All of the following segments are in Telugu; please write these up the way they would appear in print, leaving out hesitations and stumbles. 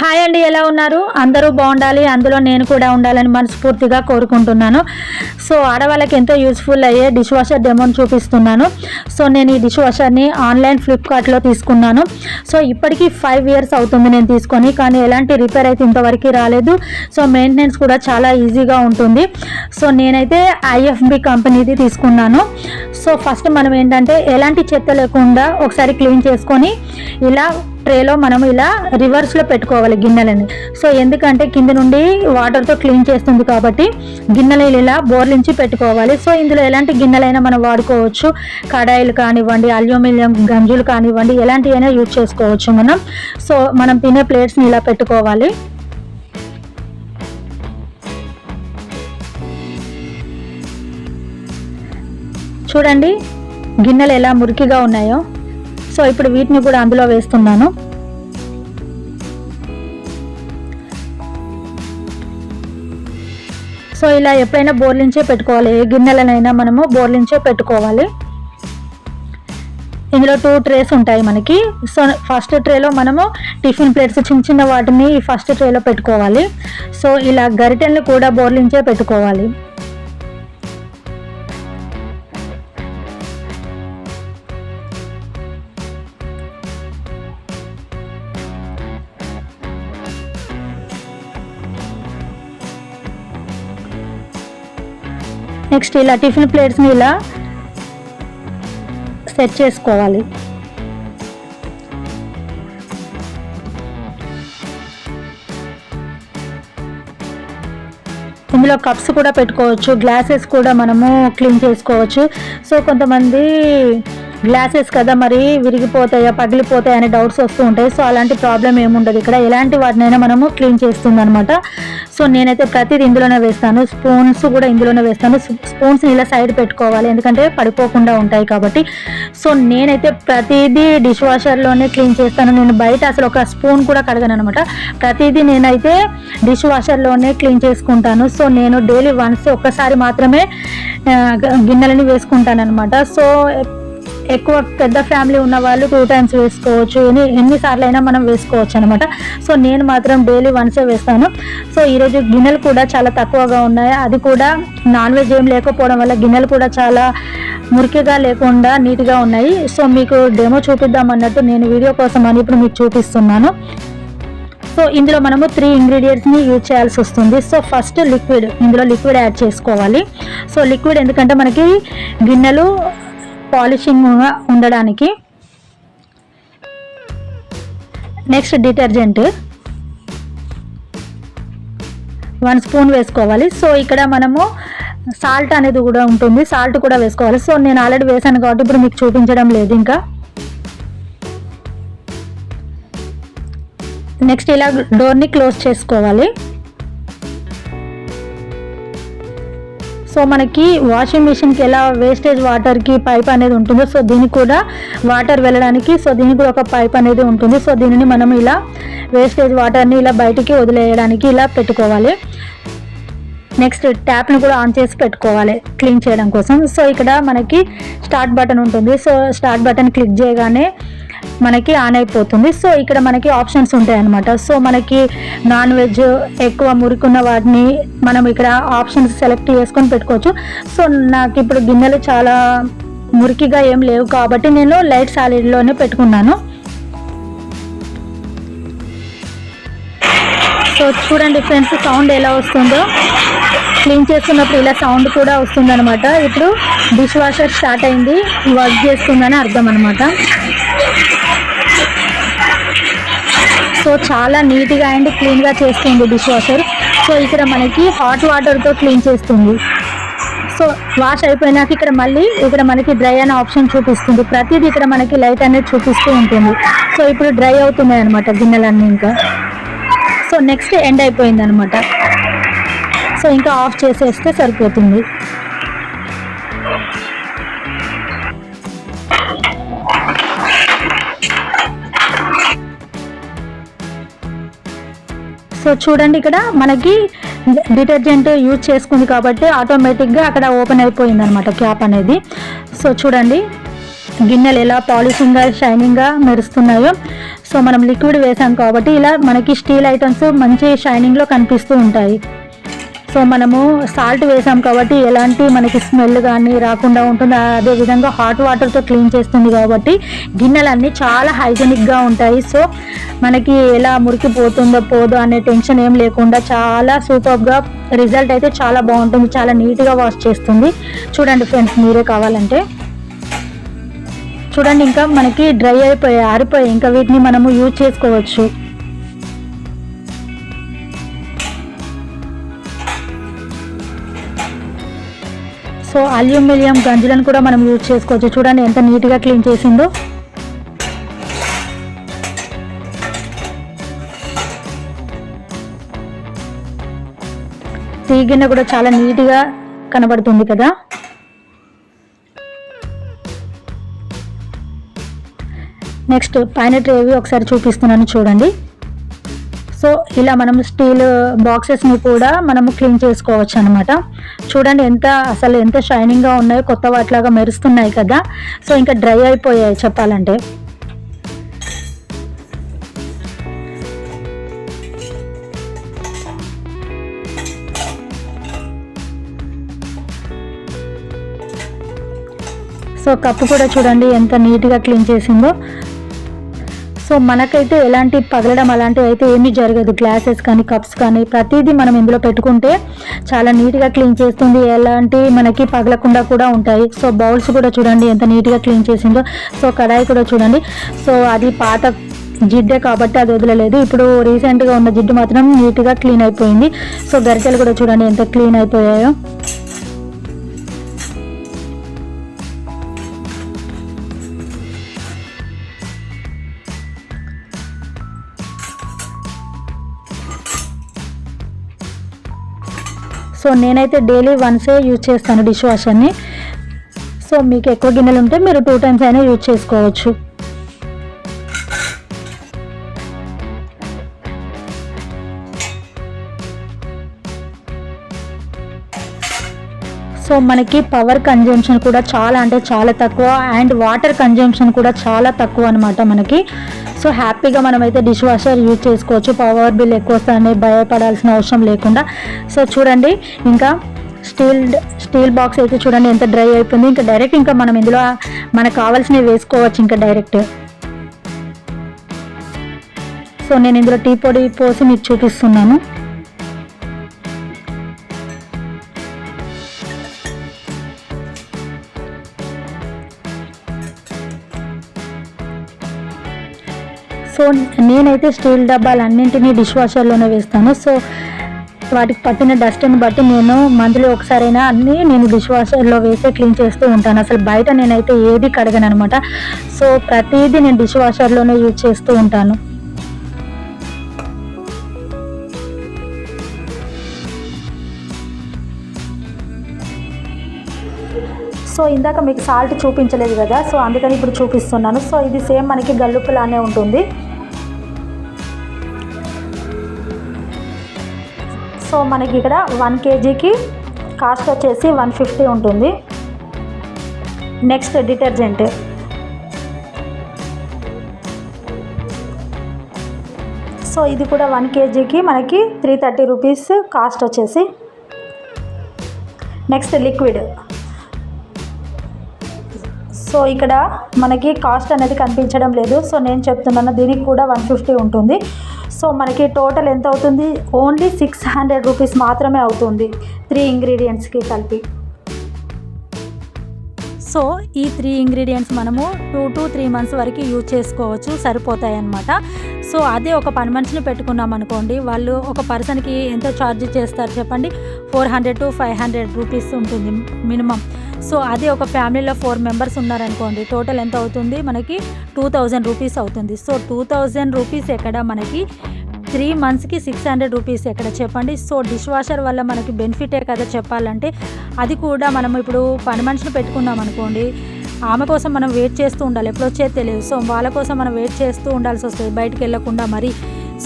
హాయ్ అండి, ఎలా ఉన్నారు? అందరూ బాగుండాలి, అందులో నేను కూడా ఉండాలని మనస్ఫూర్తిగా కోరుకుంటున్నాను. సో ఆడవాళ్ళకి ఎంతో యూస్ఫుల్ అయ్యే డిష్ వాషర్ డెమోని చూపిస్తున్నాను. సో నేను ఈ డిష్ వాషర్ని ఆన్లైన్ ఫ్లిప్కార్ట్లో తీసుకున్నాను. సో ఇప్పటికీ 5 years అవుతుంది నేను తీసుకొని, కానీ ఎలాంటి రిపేర్ అయితే ఇంతవరకు రాలేదు. సో మెయింటెనెన్స్ కూడా చాలా ఈజీగా ఉంటుంది. సో నేనైతే IFB కంపెనీది తీసుకున్నాను. సో ఫస్ట్ మనం ఏంటంటే ఎలాంటి చెత్త లేకుండా ఒకసారి క్లీన్ చేసుకొని ఇలా ట్రేలో మనం ఇలా రివర్స్లో పెట్టుకోవాలి గిన్నెలని. సో ఎందుకంటే కింద నుండి వాటర్తో క్లీన్ చేస్తుంది కాబట్టి గిన్నెలు ఇలా బోర్లించి పెట్టుకోవాలి. సో ఇందులో ఎలాంటి గిన్నెలైనా మనం వాడుకోవచ్చు. కడాయిలు కానివ్వండి, అల్యూమినియం గంజులు కానివ్వండి, ఎలాంటివైనా యూజ్ చేసుకోవచ్చు మనం. సో మనం తినే ప్లేట్స్ని ఇలా పెట్టుకోవాలి. చూడండి గిన్నెలు ఎలా మురికిగా ఉన్నాయో. సో ఇప్పుడు వీటిని కూడా అందులో వేస్తున్నాను. సో ఇలా ఎప్పుడైనా బోర్లించే పెట్టుకోవాలి, ఏ గిన్నెలనైనా మనము బోర్లించే పెట్టుకోవాలి. ఇందులో 2 trays ఉంటాయి మనకి. సో ఫస్ట్ ట్రేలో మనము టిఫిన్ ప్లేట్స్ చిన్న చిన్న వాటిని ఫస్ట్ ట్రేలో పెట్టుకోవాలి. సో ఇలా గరిటెల్ని కూడా బోర్లించే పెట్టుకోవాలి. నెక్స్ట్ ఇలా టిఫిన్ ప్లేట్స్ని ఇలా సెట్ చేసుకోవాలి. ఇందులో కప్స్ కూడా పెట్టుకోవచ్చు, గ్లాసెస్ కూడా మనము క్లీన్ చేసుకోవచ్చు. సో కొంతమంది గ్లాసెస్ కదా మరి విరిగిపోతాయా పగిలిపోతాయా అనే డౌట్స్ వస్తూ ఉంటాయి. సో అలాంటి ప్రాబ్లం ఏముండదు ఇక్కడ, ఎలాంటి వాటినైనా మనము క్లీన్ చేస్తుంది అనమాట. సో నేనైతే ప్రతిదీ ఇందులోనే వేస్తాను. స్పూన్స్ కూడా ఇందులోనే వేస్తాను. స్పూన్స్ని ఇలా సైడ్ పెట్టుకోవాలి, ఎందుకంటే పడిపోకుండా ఉంటాయి కాబట్టి. సో నేనైతే ప్రతిదీ డిష్ వాషర్లోనే క్లీన్ చేస్తాను. నేను బయట అసలు ఒక స్పూన్ కూడా కడగను అనమాట. ప్రతిదీ నేనైతే డిష్ వాషర్లోనే క్లీన్ చేసుకుంటాను. సో నేను డైలీ వన్స్ ఒక్కసారి మాత్రమే గిన్నెలని వేసుకుంటాను అనమాట. సో ఎక్కువ పెద్ద ఫ్యామిలీ ఉన్న వాళ్ళు 2 times వేసుకోవచ్చు, ఎన్నిసార్లు అయినా మనం వేసుకోవచ్చు అనమాట. సో నేను మాత్రం డైలీ వన్సే వేస్తాను. సో ఈరోజు గిన్నెలు కూడా చాలా తక్కువగా ఉన్నాయి, అది కూడా నాన్ వెజ్ ఏం లేకపోవడం వల్ల గిన్నెలు కూడా చాలా మురికిగా లేకుండా నీట్గా ఉన్నాయి. సో మీకు డెమో చూపిద్దాం అన్నట్టు నేను వీడియో కోసం అని ఇప్పుడు మీకు చూపిస్తున్నాను. సో ఇందులో మనము 3 ingredientsని యూజ్ చేయాల్సి వస్తుంది. సో ఫస్ట్ లిక్విడ్, ఇందులో లిక్విడ్ యాడ్ చేసుకోవాలి. సో లిక్విడ్ ఎందుకంటే మనకి గిన్నెలు పాలిషింగ్గా ఉండడానికి. నెక్స్ట్ డిటర్జెంట్ 1 spoon వేసుకోవాలి. సో ఇక్కడ మనము సాల్ట్ అనేది కూడా ఉంటుంది, సాల్ట్ కూడా వేసుకోవాలి. సో నేను ఆల్రెడీ వేసాను కాబట్టి ఇప్పుడు మీకు చూపించడం లేదు ఇంకా. నెక్స్ట్ ఇలా డోర్ని క్లోజ్ చేసుకోవాలి. సో మనకి వాషింగ్ మిషన్కి ఎలా వేస్టేజ్ వాటర్కి పైప్ అనేది ఉంటుందో, సో దీనికి కూడా వాటర్ వెళ్ళడానికి సో దీనికి కూడా ఒక పైప్ అనేది ఉంటుంది. సో దీనిని మనం ఇలా వేస్టేజ్ వాటర్ని ఇలా బయటికి వదిలేయడానికి ఇలా పెట్టుకోవాలి. నెక్స్ట్ ట్యాప్ని కూడా ఆన్ చేసి పెట్టుకోవాలి క్లీన్ చేయడం కోసం. సో ఇక్కడ మనకి స్టార్ట్ బటన్ ఉంటుంది. సో స్టార్ట్ బటన్ క్లిక్ చేయగానే మనకి ఆన్ అయిపోతుంది. సో ఇక్కడ మనకి ఆప్షన్స్ ఉంటాయి అన్నమాట. సో మనకి నాన్ వెజ్ ఎక్కువ మురికున్న వాటిని మనం ఇక్కడ ఆప్షన్స్ సెలెక్ట్ చేసుకొని పెట్టుకోవచ్చు. సో నాకు ఇప్పుడు గిన్నెలు చాలా మురికిగా ఏం లేవు కాబట్టి నేను లైట్ సాలిడ్లోనే పెట్టుకున్నాను. సో చూడండి ఫ్రెండ్స్, సౌండ్ ఎలా వస్తుందో. క్లీన్ చేస్తున్నప్పుడు ఇలా సౌండ్ కూడా వస్తుంది అనమాట. ఇప్పుడు డిష్ వాషర్ స్టార్ట్ అయింది, వర్క్ చేస్తుందని అర్థం అనమాట. సో చాలా నీట్గా అండ్ క్లీన్గా చేస్తుంది డిష్ వాషర్. సో ఇక్కడ మనకి హాట్ వాటర్తో క్లీన్ చేస్తుంది. సో వాష్ అయిపోయినాక ఇక్కడ మళ్ళీ ఇక్కడ మనకి డ్రై అనే ఆప్షన్ చూపిస్తుంది. ప్రతిదీ ఇక్కడ మనకి లైట్ అనేది చూపిస్తూ ఉంటుంది. సో ఇప్పుడు డ్రై అవుతున్నాయి అనమాట గిన్నెలన్నీ ఇంకా. సో నెక్స్ట్ ఎండ్ అయిపోయింది అనమాట. సో ఇంకా ఆఫ్ చేసేస్తే సరిపోతుంది. సో చూడండి ఇక్కడ మనకి డిటర్జెంట్ యూజ్ చేసుకుంది కాబట్టి ఆటోమేటిక్గా అక్కడ ఓపెన్ అయిపోయింది అనమాట క్యాప్ అనేది. సో చూడండి గిన్నెలు ఎలా పాలిషింగ్గా షైనింగ్గా మెరుస్తున్నాయో. సో మనం లిక్విడ్ వేసాం కాబట్టి ఇలా మనకి స్టీల్ ఐటమ్స్ మంచి షైనింగ్లో కనిపిస్తూ ఉంటాయి. సో మనము సాల్ట్ వేసాం కాబట్టి ఎలాంటి మనకి స్మెల్ కానీ రాకుండా ఉంటుంది. అదేవిధంగా హాట్ వాటర్తో క్లీన్ చేస్తుంది కాబట్టి గిన్నెలన్నీ చాలా హైజెనిక్గా ఉంటాయి. సో మనకి ఎలా మురికిపోతుందో పోదో అనే టెన్షన్ ఏం లేకుండా చాలా సూపర్గా రిజల్ట్ అయితే చాలా బాగుంటుంది. చాలా నీట్గా వాష్ చేస్తుంది. చూడండి ఫ్రెండ్స్, మీరే కావాలంటే చూడండి. ఇంకా మనకి డ్రై అయిపోయాయి, ఆరిపోయాయి. ఇంకా వీటిని మనము యూజ్ చేసుకోవచ్చు. సో అల్యూమినియం గంజులను కూడా మనం యూజ్ చేసుకోవచ్చు. చూడండి ఎంత నీట్గా క్లీన్ చేసిందో. టీ గిన్నె కూడా చాలా నీట్గా కనబడుతుంది కదా. నెక్స్ట్ పైన ట్రేవి ఒకసారి చూపిస్తున్నాను చూడండి. సో ఇలా మనం స్టీల్ బాక్సెస్ని కూడా మనము క్లీన్ చేసుకోవచ్చు అనమాట. చూడండి అసలు ఎంత షైనింగ్గా ఉన్నాయో, కొత్త వాటిలాగా మెరుస్తున్నాయి కదా. సో ఇంకా డ్రై అయిపోయాయి చెప్పాలంటే. సో కప్పు కూడా చూడండి ఎంత నీట్గా క్లీన్ చేసిందో. సో మనకైతే ఎలాంటి పగలడం అలాంటివి అయితే ఏమీ జరగదు. గ్లాసెస్ కానీ కప్స్ కానీ ప్రతిదీ మనం ఇందులో పెట్టుకుంటే చాలా నీట్గా క్లీన్ చేస్తుంది. ఎలాంటి మనకి పగలకుండా కూడా ఉంటాయి. సో బౌల్స్ కూడా చూడండి ఎంత నీట్గా క్లీన్ చేసిందో. సో కడాయి కూడా చూడండి. సో అది పాత జిడ్డే కాబట్టి అది వదలలేదు. ఇప్పుడు రీసెంట్గా ఉన్న జిడ్డు మాత్రం నీట్గా క్లీన్ అయిపోయింది. సో గరిటెలు కూడా చూడండి ఎంత క్లీన్ అయిపోయాయో. సో నేనైతే డైలీ వన్సే యూజ్ చేస్తాను డిష్ వాషర్ని. సో మీకు ఎక్కువ గిన్నెలు ఉంటే మీరు 2 times అయినా యూజ్ చేసుకోవచ్చు. సో మనకి పవర్ కన్జంప్షన్ కూడా చాలా అంటే చాలా తక్కువ, అండ్ వాటర్ కన్జంప్షన్ కూడా చాలా తక్కువ అనమాట మనకి. సో హ్యాపీగా మనమైతే డిష్ వాషర్ యూజ్ చేసుకోవచ్చు. పవర్ బిల్ ఎక్కువ వస్తుందని భయపడాల్సిన అవసరం లేకుండా. సో చూడండి ఇంకా స్టీల్ బాక్స్ అయితే చూడండి ఎంత డ్రై అయిపోయింది. ఇంకా డైరెక్ట్ ఇంకా మనం ఇందులో మనకు కావాల్సినవి వేసుకోవచ్చు ఇంకా డైరెక్ట్. సో నేను ఇందులో టీ పొడి పోసి మీకు చూపిస్తున్నాను. సో నేనైతే స్టీల్ డబ్బాలన్నింటినీ డిష్ వాషర్లోనే వేస్తాను. సో వాటికి పట్టిన డస్ట్ని బట్టి నేను మంత్లీ ఒకసారైనా అన్నీ నేను డిష్ వాషర్లో వేసి క్లీన్ చేస్తూ ఉంటాను. అసలు బయట నేనైతే ఏది కడగను అనమాట. సో ప్రతిదీ నేను డిష్ వాషర్లోనే యూజ్ చేస్తూ ఉంటాను. సో ఇందాక మీకు సాల్ట్ చూపించలేదు కదా, సో అందుకని ఇప్పుడు చూపిస్తున్నాను. సో ఇది సేమ్ మనకి గల్లుప్పులానే ఉంటుంది. సో మనకి ఇక్కడ 1 kgకి కాస్ట్ వచ్చేసి 150 ఉంటుంది. Next detergent. సో ఇది కూడా 1 kgకి మనకి 330 రూపీస్ కాస్ట్ వచ్చేసి. Next liquid. సో ఇక్కడ మనకి కాస్ట్ అనేది కనిపించడం లేదు. సో నేను చెప్తున్నాను దీనికి కూడా 150 ఉంటుంది. సో మనకి టోటల్ ఎంత అవుతుంది? ఓన్లీ 600 రూపీస్ మాత్రమే అవుతుంది 3 ఇంగ్రీడియంట్స్కి కలిపి. సో ఈ 3 ఇంగ్రీడియంట్స్ మనము 2 to 3 months వరకు యూజ్ చేసుకోవచ్చు, సరిపోతాయి అన్నమాట. సో అదే ఒక పని మనిషిని పెట్టుకున్నాం అనుకోండి, వాళ్ళు ఒక పర్సన్కి ఎంత ఛార్జ్ చేస్తారు చెప్పండి? 400 to 500 రూపీస్ ఉంటుంది మినిమం. సో అదే ఒక ఫ్యామిలీలో 4 members ఉన్నారనుకోండి, టోటల్ ఎంత అవుతుంది మనకి? 2000 రూపీస్ అవుతుంది. సో 2000 రూపీస్ ఎక్కడ మనకి 3 monthsకి 600 రూపీస్ ఎక్కడ చెప్పండి? సో డిష్ వాషర్ వల్ల మనకి బెనిఫిటే కదా చెప్పాలంటే. అది కూడా మనం ఇప్పుడు పని మనిషిని పెట్టుకున్నాం అనుకోండి, ఆమె కోసం మనం వెయిట్ చేస్తూ ఉండాలి, ఎప్పుడు వచ్చేది తెలియదు. సో వాళ్ళ కోసం మనం వెయిట్ చేస్తూ ఉండాల్సి వస్తుంది బయటికి వెళ్ళకుండా మరి.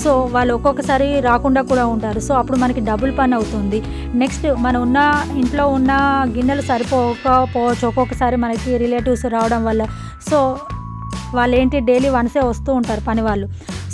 సో వాళ్ళు ఒక్కొక్కసారి రాకుండా కూడా ఉంటారు. సో అప్పుడు మనకి డబుల్ పని అవుతుంది. నెక్స్ట్ మనం ఉన్న ఇంట్లో ఉన్న గిన్నెలు సరిపోకపోవచ్చు ఒక్కొక్కసారి మనకి రిలేటివ్స్ రావడం వల్ల. సో వాళ్ళు ఏంటి డైలీ వన్సే వస్తూ ఉంటారు పని వాళ్ళు.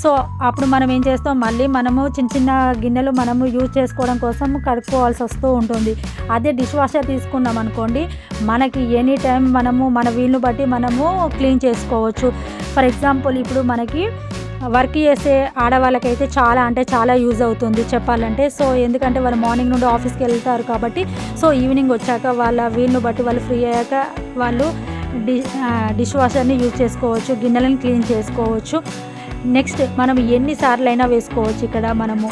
సో అప్పుడు మనం ఏం చేస్తాం, మళ్ళీ మనము చిన్న చిన్న గిన్నెలు మనము యూజ్ చేసుకోవడం కోసం కడుక్కోవాల్సి వస్తూ ఉంటుంది. అదే డిష్ వాషర్ తీసుకున్నాం అనుకోండి, మనకి ఎనీ టైం మనము మన వీలుని బట్టి మనము క్లీన్ చేసుకోవచ్చు. ఫర్ ఎగ్జాంపుల్ ఇప్పుడు మనకి వర్క్ చేసే ఆడవాళ్ళకైతే చాలా అంటే చాలా యూజ్ అవుతుంది చెప్పాలంటే. సో ఎందుకంటే వాళ్ళు మార్నింగ్ నుండి ఆఫీస్కి వెళ్తారు కాబట్టి, సో ఈవినింగ్ వచ్చాక వాళ్ళ వీలుని బట్టి వాళ్ళు ఫ్రీ అయ్యాక వాళ్ళు డిష్ వాషర్ని యూజ్ చేసుకోవచ్చు, గిన్నెలను క్లీన్ చేసుకోవచ్చు. నెక్స్ట్ మనం ఎన్నిసార్లు అయినా వేసుకోవచ్చు. ఇక్కడ మనము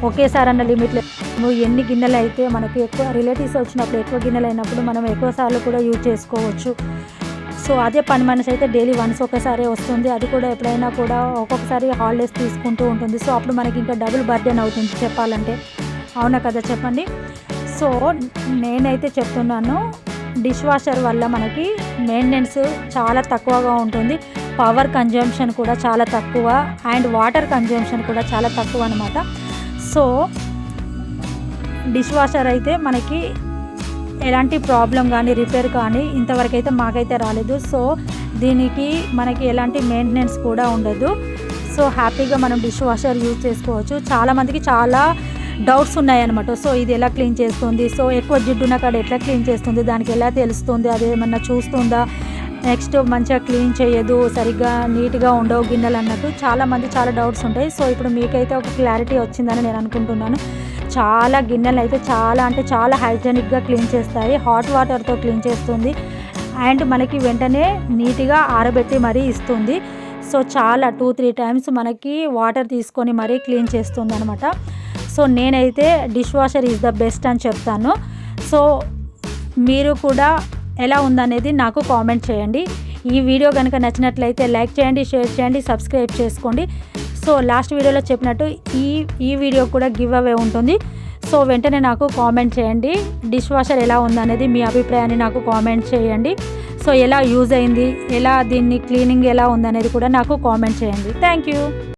ఒకేసారి అన్న లిమిట్ లేదు. ఎన్ని గిన్నెలు అయితే మనకు ఎక్కువ రిలేటివ్స్ వచ్చినప్పుడు ఎక్కువ గిన్నెలు అయినప్పుడు మనం ఎక్కువ సార్లు కూడా యూజ్ చేసుకోవచ్చు. సో అదే పని మనిషి అయితే డైలీ వన్స్ ఒకసారి వస్తుంది, అది కూడా ఎప్పుడైనా కూడా ఒక్కొక్కసారి హాలిడేస్ తీసుకుంటూ ఉంటుంది. సో అప్పుడు మనకి ఇంకా డబుల్ బర్డెన్ అవుతుంది చెప్పాలంటే. అవునా కదా చెప్పండి. సో నేనైతే చెప్తున్నాను, డిష్ వాషర్ వల్ల మనకి మెయింటెనెన్స్ చాలా తక్కువగా ఉంటుంది, పవర్ కన్జంప్షన్ కూడా చాలా తక్కువ, అండ్ వాటర్ కన్జంప్షన్ కూడా చాలా తక్కువ అనమాట. సో డిష్ వాషర్ అయితే మనకి ఎలాంటి ప్రాబ్లం కానీ రిపేర్ కానీ ఇంతవరకు అయితే మాకైతే రాలేదు. సో దీనికి మనకి ఎలాంటి మెయింటెనెన్స్ కూడా ఉండదు. సో హ్యాపీగా మనం డిష్ వాషర్ యూజ్ చేసుకోవచ్చు. చాలామందికి చాలా డౌట్స్ ఉన్నాయన్నమాట. సో ఇది ఎలా క్లీన్ చేస్తుంది, సో ఎక్కువ జిడ్డు ఉన్న కాడ ఎట్లా క్లీన్ చేస్తుంది, దానికి ఎలా తెలుస్తుంది, అది ఏమన్నా చూస్తుందా, నెక్స్ట్ మంచిగా క్లీన్ చేయదు, సరిగ్గా నీట్గా ఉండవు గిన్నెలు అన్నట్టు చాలామంది చాలా డౌట్స్ ఉంటాయి. సో ఇప్పుడు మీకైతే ఒక క్లారిటీ వచ్చిందని నేను అనుకుంటున్నాను. చాలా గిన్నెలు అయితే చాలా అంటే చాలా హైజెనిక్గా క్లీన్ చేస్తాయి, హాట్ వాటర్తో క్లీన్ చేస్తుంది, అండ్ మనకి వెంటనే నీట్గా ఆరబెట్టి మరీ ఇస్తుంది. సో చాలా 2-3 టైమ్స్ మనకి వాటర్ తీసుకొని మరీ క్లీన్ చేస్తుంది అనమాట. సో నేనైతే dish washer is the best అని చెప్తాను. సో మీరు కూడా ఎలా ఉందనేది నాకు కామెంట్ చేయండి. ఈ వీడియో కనుక నచ్చినట్లయితే లైక్ చేయండి, షేర్ చేయండి, సబ్స్క్రైబ్ చేసుకోండి. సో లాస్ట్ వీడియోలో చెప్పినట్టు ఈ వీడియో కూడా గివ్ అవే ఉంటుంది. సో వెంటనే నాకు కామెంట్ చేయండి, డిష్ వాషర్ ఎలా ఉందనేది మీ అభిప్రాయాన్ని నాకు కామెంట్ చేయండి. సో ఎలా యూజ్ అయింది, ఎలా దీన్ని క్లీనింగ్ ఎలా ఉందనేది కూడా నాకు కామెంట్ చేయండి. Thank you.